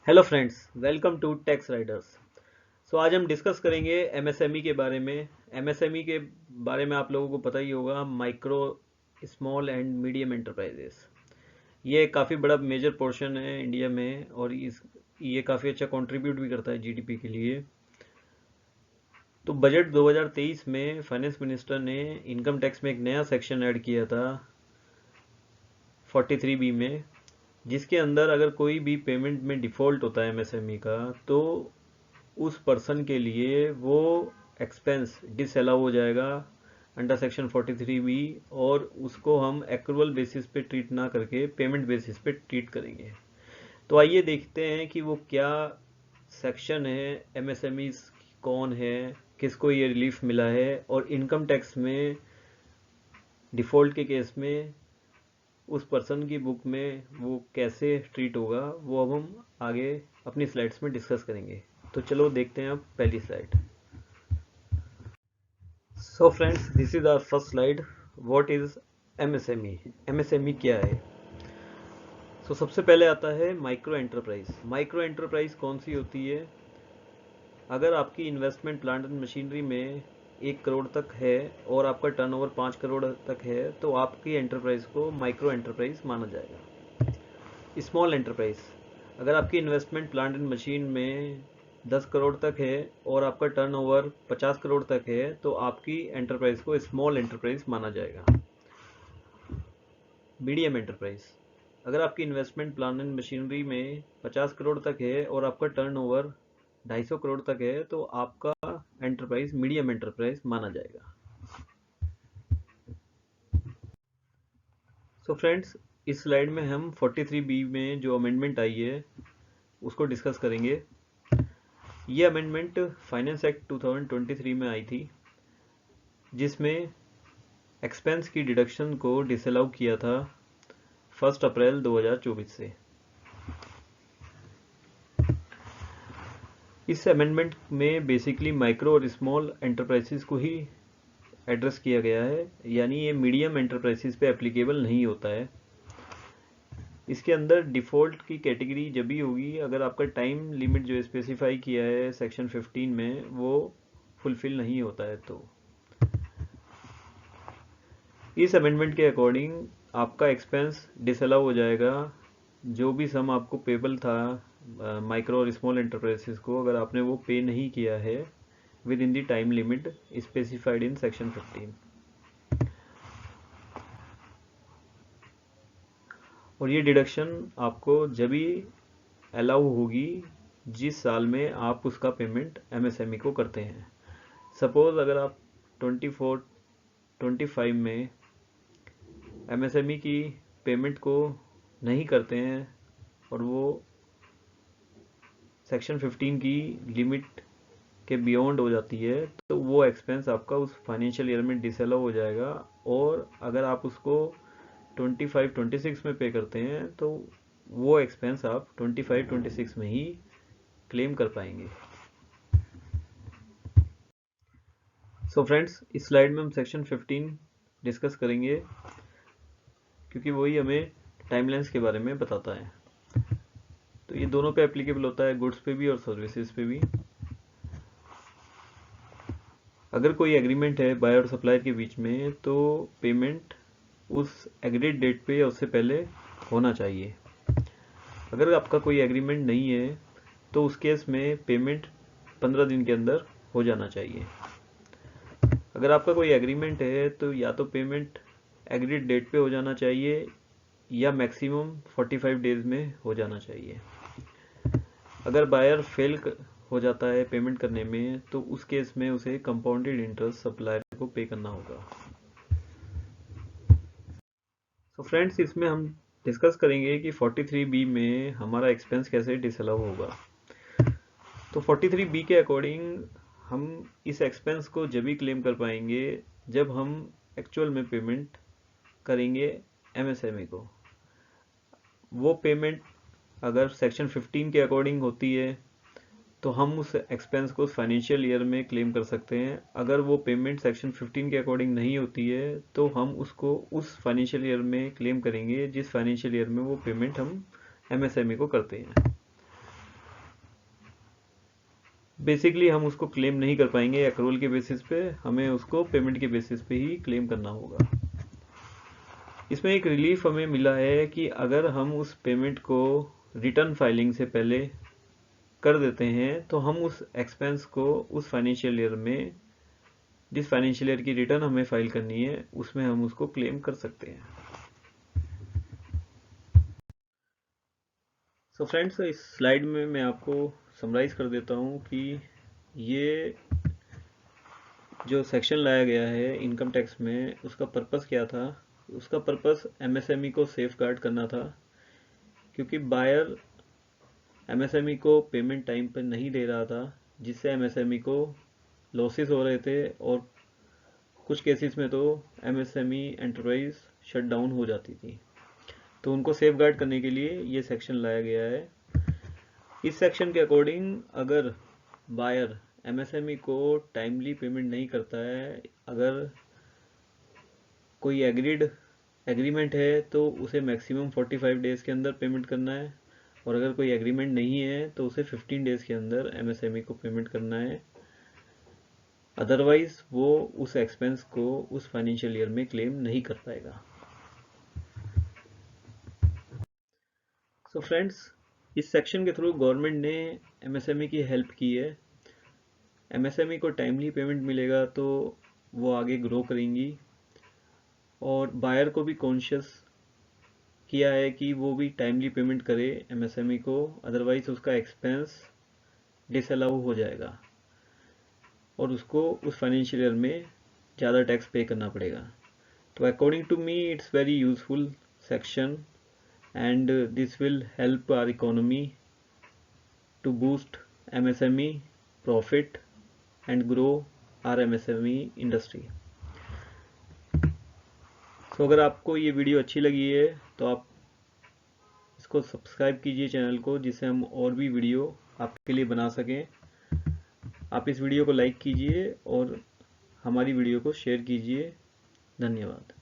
Hello friends, welcome to tax riders. आज हम discuss करेंगे एमएसएमई के बारे में। एमएसएमई के बारे में आप लोगों को पता ही होगा, micro small and medium enterprises. ये काफ़ी बड़ा मेजर पोर्शन है इंडिया में, और ये काफ़ी अच्छा कंट्रीब्यूट भी करता है जीडीपी के लिए। तो बजट 2023 में फाइनेंस मिनिस्टर ने इनकम टैक्स में एक नया सेक्शन ऐड किया था 43B में, जिसके अंदर अगर कोई भी पेमेंट में डिफ़ॉल्ट होता है एमएसएमई का, तो उस पर्सन के लिए वो एक्सपेंस डिसअलाउ हो जाएगा अंडर सेक्शन 43B, और उसको हम एक्रूअल बेसिस पे ट्रीट ना करके पेमेंट बेसिस पे ट्रीट करेंगे। तो आइए देखते हैं कि वो क्या सेक्शन है, एमएसएमई कौन है, किसको ये रिलीफ मिला है, और इनकम टैक्स में डिफ़ॉल्ट के केस में उस पर्सन की बुक में वो कैसे ट्रीट होगा, वो अब हम आगे अपनी स्लाइड्स में डिस्कस करेंगे। तो चलो देखते हैं अब पहली slide. So friends, this is our first slide. What is MSME? MSME क्या है? सबसे पहले आता है माइक्रो एंटरप्राइज। माइक्रो एंटरप्राइज कौन सी होती है? अगर आपकी इन्वेस्टमेंट प्लांट एंड मशीनरी में 1 करोड़ तक है और आपका टर्नओवर 5 करोड़ तक है, तो आपकी एंटरप्राइज को माइक्रो एंटरप्राइज माना जाएगा। स्मॉल एंटरप्राइज, अगर आपकी इन्वेस्टमेंट प्लांट एंड मशीन में 10 करोड़ तक है और आपका टर्नओवर 50 करोड़ तक है, तो आपकी एंटरप्राइज को स्मॉल एंटरप्राइज माना जाएगा। मीडियम एंटरप्राइज, अगर आपकी इन्वेस्टमेंट प्लांट एंड मशीनरी में 50 करोड़ तक है और आपका टर्नओवर 250 करोड़ तक है, तो आपका एंटरप्राइज मीडियम एंटरप्राइज माना जाएगा। फ्रेंड्स, इस स्लाइड में हम 43B में जो अमेंडमेंट आई है उसको डिस्कस करेंगे। ये अमेंडमेंट फाइनेंस एक्ट 2023 में आई थी, जिसमें एक्सपेंस की डिडक्शन को डिसअलाउ किया था 1 अप्रैल 2024 से। इस अमेंडमेंट में बेसिकली माइक्रो और स्मॉल एंटरप्राइजेस को ही एड्रेस किया गया है, यानी ये मीडियम एंटरप्राइजेस पे एप्लीकेबल नहीं होता है। इसके अंदर डिफ़ॉल्ट की कैटेगरी जब भी होगी अगर आपका टाइम लिमिट जो स्पेसिफाई किया है सेक्शन 15 में वो फुलफिल नहीं होता है। तो इस अमेंडमेंट के अकॉर्डिंग आपका एक्सपेंस डिसअलाउ हो जाएगा। जो भी सम आपको पेबल था माइक्रो और स्मॉल एंटरप्राइजेस को, अगर आपने वो पे नहीं किया है with in the time limit specified in section 15। और ये डिडक्शन आपको जब भी अलाउ होगी जिस साल में आप उसका पेमेंट एमएसएमई को करते हैं। सपोज़ अगर आप 24-25 में एमएसएमई की पेमेंट को नहीं करते हैं और वो सेक्शन 15 की लिमिट के बियॉन्ड हो जाती है, तो वो एक्सपेंस आपका उस फाइनेंशियल ईयर में डिसअलाउ हो जाएगा। और अगर आप उसको 25-26 में पे करते हैं, तो वो एक्सपेंस आप 25-26 में ही क्लेम कर पाएंगे। फ्रेंड्स, इस स्लाइड में हम सेक्शन 15 डिस्कस करेंगे, क्योंकि वही हमें टाइमलाइंस के बारे में बताता है। तो ये दोनों पे एप्लीकेबल होता है, गुड्स पे भी और सर्विसेज पे भी। अगर कोई एग्रीमेंट है बायर और सप्लायर के बीच में, तो पेमेंट उस एग्रीड डेट पे या उससे पहले होना चाहिए। अगर आपका कोई एग्रीमेंट नहीं है, तो उस केस में पेमेंट 15 दिन के अंदर हो जाना चाहिए। अगर आपका कोई एग्रीमेंट है, तो या तो पेमेंट एग्रीड डेट पे हो जाना चाहिए या मैक्सिमम 45 डेज में हो जाना चाहिए। अगर बायर फेल हो जाता है पेमेंट करने में, तो उस केस में उसे कंपाउंडेड इंटरेस्ट सप्लायर को पे करना होगा। फ्रेंड्स, इसमें हम डिस्कस करेंगे कि 43B में हमारा एक्सपेंस कैसे डिसअलाउ होगा। तो 43B के अकॉर्डिंग हम इस एक्सपेंस को जब भी क्लेम कर पाएंगे जब हम एक्चुअल में पेमेंट करेंगे एमएसएमई को। वो पेमेंट अगर सेक्शन 15 के अकॉर्डिंग होती है, तो हम उस एक्सपेंस को फाइनेंशियल ईयर में क्लेम कर सकते हैं। अगर वो पेमेंट सेक्शन 15 के अकॉर्डिंग नहीं होती है, तो हम उसको उस फाइनेंशियल ईयर में क्लेम करेंगे जिस फाइनेंशियल ईयर में वो पेमेंट हम एमएसएमई को करते हैं। बेसिकली हम उसको क्लेम नहीं कर पाएंगे एक्रूअल के बेसिस पे, हमें उसको पेमेंट के बेसिस पे ही क्लेम करना होगा। इसमें एक रिलीफ हमें मिला है कि अगर हम उस पेमेंट को रिटर्न फाइलिंग से पहले कर देते हैं तो हम उस एक्सपेंस को उस फाइनेंशियल ईयर में, जिस फाइनेंशियल ईयर की रिटर्न हमें फाइल करनी है, उसमें हम उसको क्लेम कर सकते हैं। सो फ्रेंड्स, इस स्लाइड में मैं आपको समराइज कर देता हूँ कि ये जो सेक्शन लाया गया है इनकम टैक्स में, उसका पर्पस क्या था। उसका पर्पस एमएसएमई को सेफ गार्ड करना था, क्योंकि बायर एमएसएमई को पेमेंट टाइम पर नहीं दे रहा था, जिससे एमएसएमई को लॉसेस हो रहे थे और कुछ केसेस में तो एमएसएमई एंटरप्राइज शट डाउन हो जाती थी। तो उनको सेफ गार्ड करने के लिए ये सेक्शन लाया गया है। इस सेक्शन के अकॉर्डिंग अगर बायर एमएसएमई को टाइमली पेमेंट नहीं करता है, अगर कोई एग्रीमेंट है तो उसे मैक्सिमम 45 डेज़ के अंदर पेमेंट करना है, और अगर कोई एग्रीमेंट नहीं है तो उसे 15 डेज़ के अंदर एमएसएमई को पेमेंट करना है। अदरवाइज वो उस एक्सपेंस को उस फाइनेंशियल ईयर में क्लेम नहीं कर पाएगा। सो फ्रेंड्स, इस सेक्शन के थ्रू गवर्नमेंट ने एमएसएमई की हेल्प की है। एमएसएमई को टाइमली पेमेंट मिलेगा तो वो आगे ग्रो करेंगी, और बायर को भी कॉन्शियस किया है कि वो भी टाइमली पेमेंट करे एमएसएमई को, अदरवाइज उसका एक्सपेंस डिसअलाउ हो जाएगा और उसको उस फाइनेंशियल ईयर में ज़्यादा टैक्स पे करना पड़ेगा। तो according to me it's very useful section, and this will help our economy to boost MSME profit and grow our MSME industry. So अगर आपको ये वीडियो अच्छी लगी है तो आप इसको सब्सक्राइब कीजिए चैनल को, जिससे हम और भी वीडियो आपके लिए बना सकें। आप इस वीडियो को लाइक कीजिए और हमारी वीडियो को शेयर कीजिए। धन्यवाद।